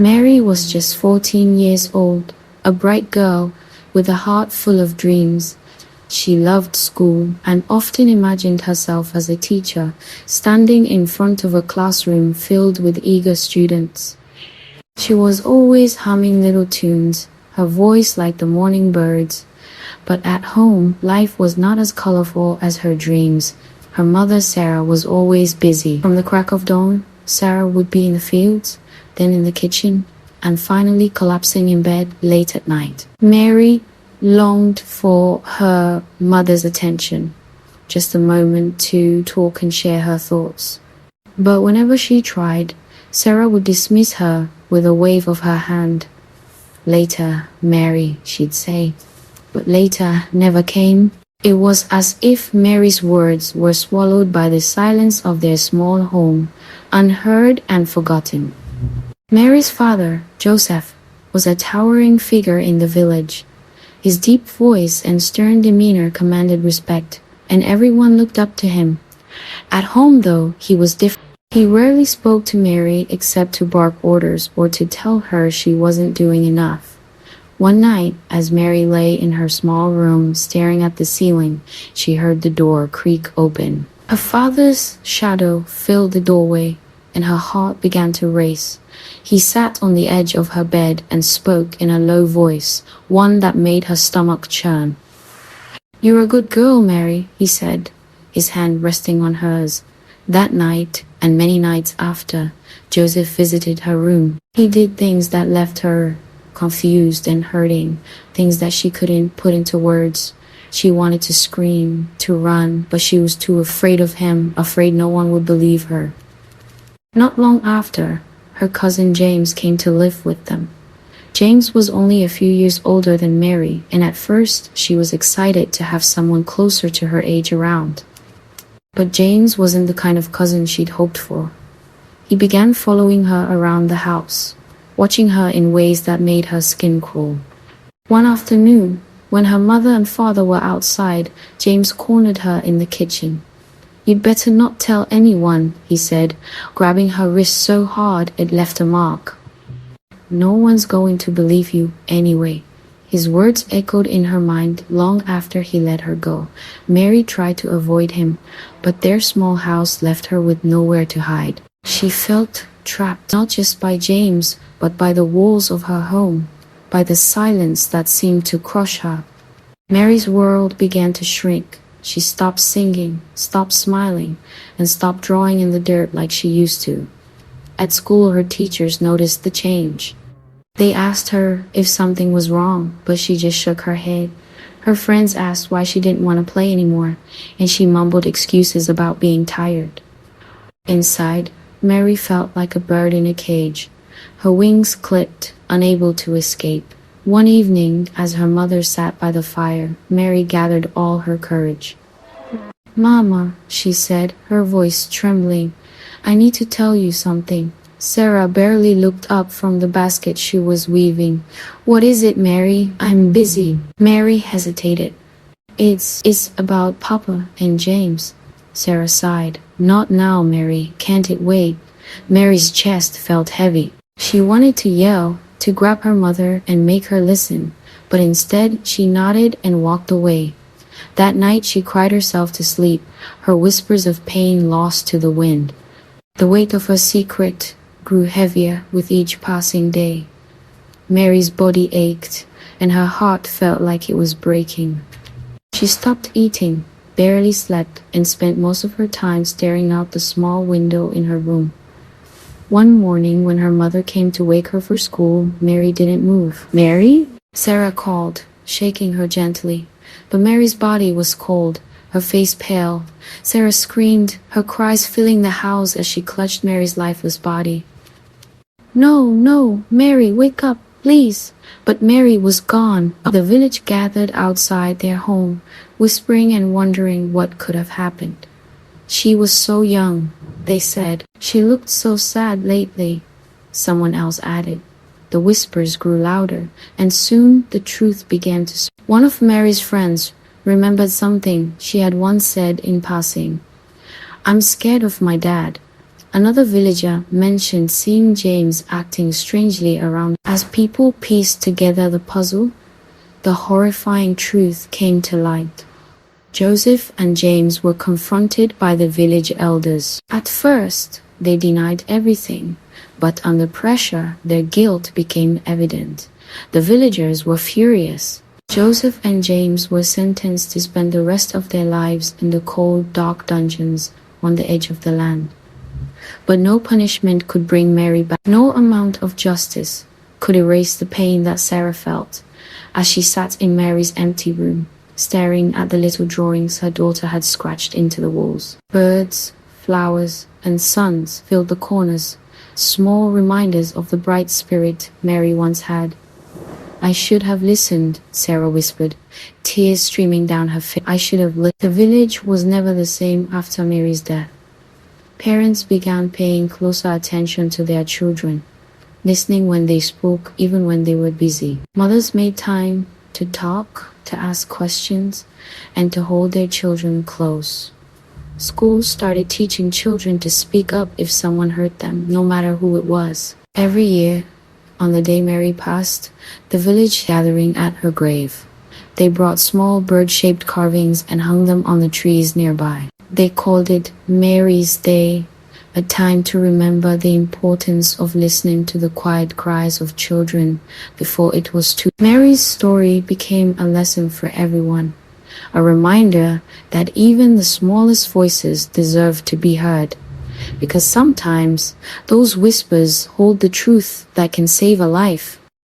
Mary was just 14 years old, a bright girl with a heart full of dreams. She loved school and often imagined herself as a teacher, standing in front of a classroom filled with eager students. She was always humming little tunes, her voice like the morning birds. But at home, life was not as colorful as her dreams. Her mother, Sarah, was always busy. From the crack of dawn, Sarah would be in the fields, then in the kitchen, and finally collapsing in bed late at night. Mary longed for her mother's attention, just a moment to talk and share her thoughts. But whenever she tried, Sarah would dismiss her with a wave of her hand. Later, Mary, she'd say. But later never came. It was as if Mary's words were swallowed by the silence of their small home, unheard and forgotten. Mary's father, Joseph, was a towering figure in the village. His deep voice and stern demeanor commanded respect, and everyone looked up to him. At home, though, he was different. He rarely spoke to Mary except to bark orders or to tell her she wasn't doing enough. One night, as Mary lay in her small room staring at the ceiling, she heard the door creak open. Her father's shadow filled the doorway, and her heart began to race. He sat on the edge of her bed and spoke in a low voice, one that made her stomach churn. "You're a good girl, Mary," he said, his hand resting on hers. That night, and many nights after, Joseph visited her room. He did things that left her confused and hurting, things that she couldn't put into words. She wanted to scream, to run, but she was too afraid of him, afraid no one would believe her. Not long after, her cousin James came to live with them. James was only a few years older than Mary, and at first she was excited to have someone closer to her age around. But James wasn't the kind of cousin she'd hoped for. He began following her around the house, watching her in ways that made her skin crawl. One afternoon, when her mother and father were outside, James cornered her in the kitchen. "You'd better not tell anyone," he said, grabbing her wrist so hard it left a mark. "No one's going to believe you anyway." His words echoed in her mind long after he let her go. Mary tried to avoid him, but their small house left her with nowhere to hide. She felt trapped, not just by James, but by the walls of her home, by the silence that seemed to crush her. Mary's world began to shrink. She stopped singing, stopped smiling, and stopped drawing in the dirt like she used to. At school, her teachers noticed the change. They asked her if something was wrong, but she just shook her head. Her friends asked why she didn't want to play anymore, and she mumbled excuses about being tired. Inside, Mary felt like a bird in a cage. Her wings clipped, unable to escape. One evening, as her mother sat by the fire, Mary gathered all her courage. "Mama," she said, her voice trembling, "I need to tell you something." Sarah barely looked up from the basket she was weaving. "What is it, Mary? I'm busy." Mary hesitated. It's about Papa and James." Sarah sighed. "Not now, Mary. Can't it wait?" Mary's chest felt heavy. She wanted to yell, to grab her mother and make her listen, but instead she nodded and walked away. That night she cried herself to sleep, her whispers of pain lost to the wind. The weight of her secret grew heavier with each passing day. Mary's body ached, and her heart felt like it was breaking. She stopped eating, barely slept, and spent most of her time staring out the small window in her room. One morning, when her mother came to wake her for school, Mary didn't move. "Mary?" Sarah called, shaking her gently. But Mary's body was cold, her face pale. Sarah screamed, her cries filling the house as she clutched Mary's lifeless body. "No, no, Mary, wake up, please." But Mary was gone. The village gathered outside their home, whispering and wondering what could have happened. "She was so young," they said. "She looked so sad lately," someone else added. The whispers grew louder, and soon the truth began to spread. One of Mary's friends remembered something she had once said in passing. "I'm scared of my dad. Another villager mentioned seeing James acting strangely around. As people pieced together the puzzle, the horrifying truth came to light. Joseph and James were confronted by the village elders. At first, they denied everything, but under pressure, their guilt became evident. The villagers were furious. Joseph and James were sentenced to spend the rest of their lives in the cold, dark dungeons on the edge of the land. But no punishment could bring Mary back. No amount of justice could erase the pain that Sarah felt as she sat in Mary's empty room, staring at the little drawings her daughter had scratched into the walls. Birds, flowers, and suns filled the corners, small reminders of the bright spirit Mary once had. "I should have listened," Sarah whispered, tears streaming down her face. "I should have listened." The village was never the same after Mary's death. Parents began paying closer attention to their children, listening when they spoke, even when they were busy. Mothers made time to talk, to ask questions, and to hold their children close. Schools started teaching children to speak up if someone hurt them, no matter who it was. Every year, on the day Mary passed, the village gathering at her grave. They brought small bird-shaped carvings and hung them on the trees nearby. They called it Mary's Day, a time to remember the importance of listening to the quiet cries of children before it was too. Mary's story became a lesson for everyone, a reminder that even the smallest voices deserve to be heard, because sometimes those whispers hold the truth that can save a life.